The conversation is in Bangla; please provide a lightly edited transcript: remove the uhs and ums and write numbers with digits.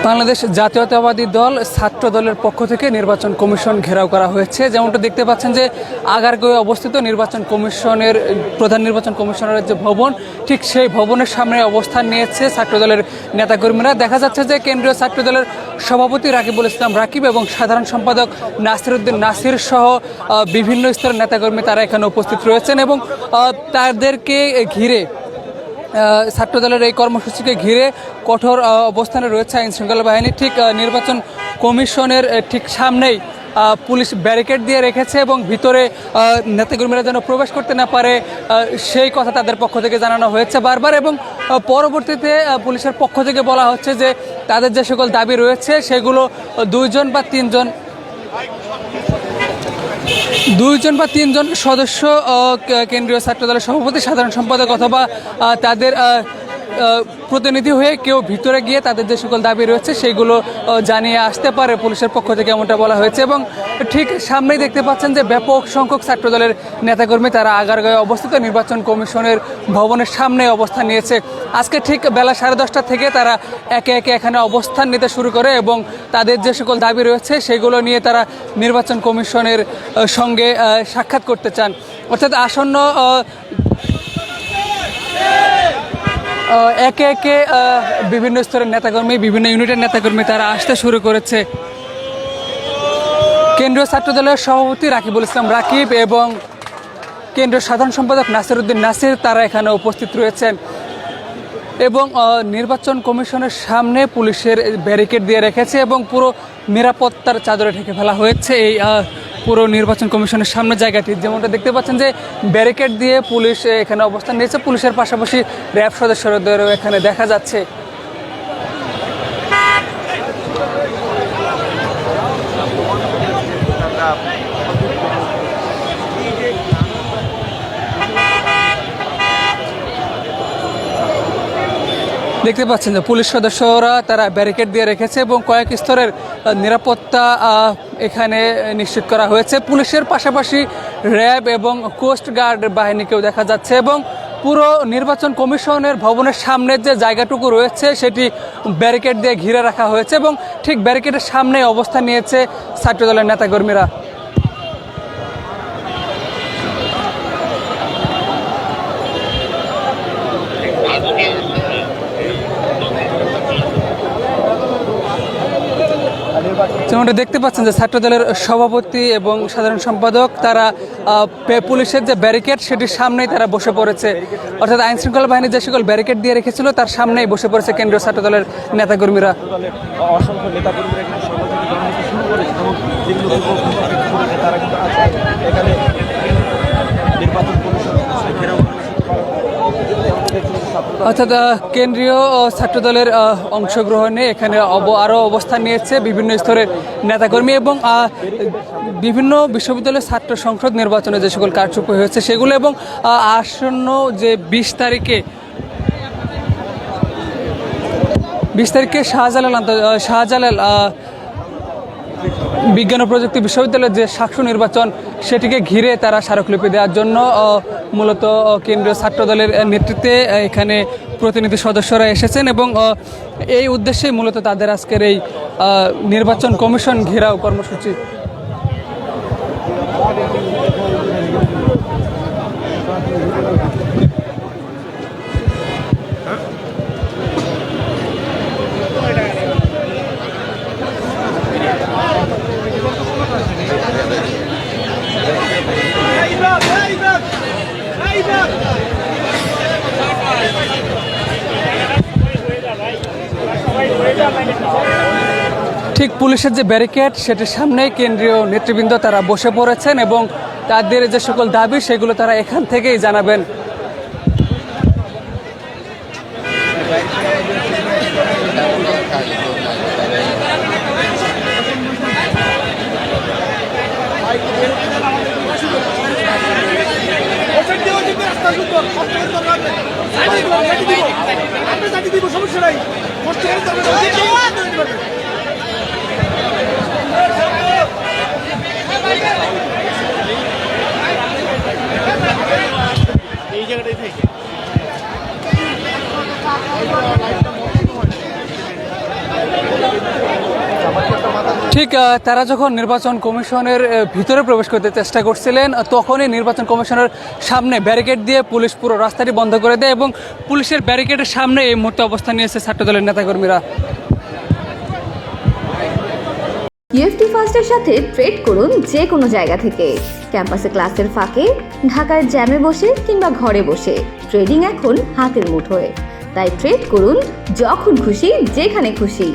বাংলাদেশ জাতীয়তাবাদী দল ছাত্র দলের পক্ষ থেকে নির্বাচন কমিশন ঘেরাও করা হয়েছে। যেমনটা দেখতে পাচ্ছেন যে আগারগাঁওয়ে অবস্থিত নির্বাচন কমিশনের প্রধান নির্বাচন কমিশনারের যে ভবন, ঠিক সেই ভবনের সামনে অবস্থান নিয়েছে ছাত্র দলের নেতাকর্মীরা। দেখা যাচ্ছে যে কেন্দ্রীয় ছাত্র দলের সভাপতি রাকিবুল ইসলাম রাকিব এবং সাধারণ সম্পাদক নাসিরউদ্দিন নাসির সহ বিভিন্ন স্তরের নেতাকর্মী তারা এখানে উপস্থিত রয়েছেন এবং তাদেরকে ঘিরে ছাত্রদলের এই কর্মসূচিকে ঘিরে কঠোর অবস্থানে রয়েছে আইন শৃঙ্খলা বাহিনী। ঠিক নির্বাচন কমিশনের ঠিক সামনেই পুলিশ ব্যারিকেড দিয়ে রেখেছে এবং ভিতরে নেতাকর্মীরা যেন প্রবেশ করতে না পারে সেই কথা তাদের পক্ষ থেকে জানানো হয়েছে বারবার। এবং পরবর্তীতে পুলিশের পক্ষ থেকে বলা হচ্ছে যে তাদের যে সকল দাবি রয়েছে সেগুলো দুইজন বা তিনজন সদস্য কেন্দ্রীয় ছাত্রদলের সভাপতি, সাধারণ সম্পাদক অথবা তাদের প্রতিনিধি হয়ে কেউ ভিতরে গিয়ে তাদের যে সকল দাবি রয়েছে সেইগুলো জানিয়ে আসতে পারে পুলিশের পক্ষ থেকে, এমনটা বলা হয়েছে। এবং ঠিক সামনেই দেখতে পাচ্ছেন যে ব্যাপক সংখ্যক ছাত্রদলের নেতাকর্মী তারা আগারগাঁওয়ে অবস্থিত নির্বাচন কমিশনের ভবনের সামনে অবস্থান নিয়েছে। আজকে ঠিক বেলা 10:30 থেকে তারা একে একে এখানে অবস্থান নিতে শুরু করে এবং তাদের যে সকল দাবি রয়েছে সেগুলো নিয়ে তারা নির্বাচন কমিশনের সঙ্গে সাক্ষাৎ করতে চান। অর্থাৎ আসন্ন একে একে বিভিন্ন স্তরের নেতাকর্মী, বিভিন্ন ইউনিটের নেতাকর্মী তারা আসতে শুরু করেছে। কেন্দ্রীয় ছাত্রদলের সভাপতি রাকিবুল ইসলাম রাকিব এবং কেন্দ্রীয় সাধারণ সম্পাদক নাসিরউদ্দিন নাসির তারা এখানে উপস্থিত রয়েছেন এবং নির্বাচন কমিশনের সামনে পুলিশের ব্যারিকেড দিয়ে রেখেছে এবং পুরো নিরাপত্তার চাদরে ঢেকে ফেলা হয়েছে এই পুরো নির্বাচন কমিশনের সামনে জায়গাটি। যেমনটা দেখতে পাচ্ছেন যে ব্যারিকেড দিয়ে পুলিশ এখানে অবস্থান নিয়েছে, পুলিশের পাশাপাশি র্যাব সদস্যদেরও এখানে দেখা যাচ্ছে। দেখতে পাচ্ছেন যে পুলিশ সদস্যরা তারা ব্যারিকেড দিয়ে রেখেছে এবং কয়েক স্তরের নিরাপত্তা এখানে নিশ্চিত করা হয়েছে। পুলিশের পাশাপাশি র্যাব এবং কোস্ট গার্ড বাহিনীকেও দেখা যাচ্ছে এবং পুরো নির্বাচন কমিশনের ভবনের সামনের যে জায়গাটুকু রয়েছে সেটি ব্যারিকেড দিয়ে ঘিরে রাখা হয়েছে এবং ঠিক ব্যারিকেডের সামনে অবস্থান নিয়েছে ছাত্রদলের নেতাকর্মীরা। যেমনটা দেখতে পাচ্ছেন যে ছাত্রদলের সভাপতি এবং সাধারণ সম্পাদক তারা পুলিশের যে ব্যারিকেড সেটির সামনেই তারা বসে পড়েছে। অর্থাৎ আইন শৃঙ্খলা বাহিনী যে সকল ব্যারিকেড দিয়ে রেখেছিল তার সামনেই বসে পড়েছে কেন্দ্রীয় ছাত্রদলের নেতাকর্মীরা। অসংখ্য নেতাকর্মীরা শুরু করেছে এবং যেগুলো তারা কিন্তু এখানে নির্বাচন কমিশন ঘেরাও। অর্থাৎ কেন্দ্রীয় ছাত্রদলের অংশগ্রহণে এখানে আরও অবস্থান নিয়েছে বিভিন্ন স্তরের নেতাকর্মী এবং বিভিন্ন বিশ্ববিদ্যালয়ের ছাত্র সংসদ নির্বাচনে যে সকল কারচুপি হয়েছে সেগুলো এবং আসন্ন যে 20 তারিখে শাহজালাল বিজ্ঞান ও প্রযুক্তি বিশ্ববিদ্যালয়ের যে সাক্ষ্য নির্বাচন সেটিকে ঘিরে তারা স্মারকলিপি দেওয়ার জন্য মূলত কেন্দ্রীয় ছাত্রদলের নেতৃত্বে এখানে প্রতিনিধি সদস্যরা এসেছেন এবং এই উদ্দেশ্যেই মূলত তাদের আজকের এই নির্বাচন কমিশন ঘেরাও কর্মসূচি। ঠিক পুলিশের যে ব্যারিকেড সেটির সামনেই কেন্দ্রীয় নেতৃবৃন্দ তারা বসে পড়েছেন এবং তাদের যে সকল দাবি সেগুলো তারা এখান থেকেই জানাবেন। সমস্যা নাই। এই জায়গাটাই থেকে ঠিক তারা যখন নির্বাচন কমিশনের ভিতরে প্রবেশ করতে চেষ্টা করছিলেন তখনই নির্বাচন কমিশনের সামনে ব্যারিকেড দিয়ে পুলিশ পুরো রাস্তাটি বন্ধ করে দেয় এবং পুলিশের ব্যারিকেডের সামনে এই মুহূর্তে অবস্থান নিয়েছে ছাত্রদলের নেতাকর্মীরা। ইউএফটি ফার্স্টের সাথে ট্রেড করুন যে কোনো জায়গা থেকে। ক্যাম্পাসে ক্লাসের ফাঁকে, ঢাকার জ্যামে বসে কিংবা ঘরে বসে ট্রেডিং এখন হাতের মুঠোয়। তাই ট্রেড করুন যখন খুশি যেখানে খুশি।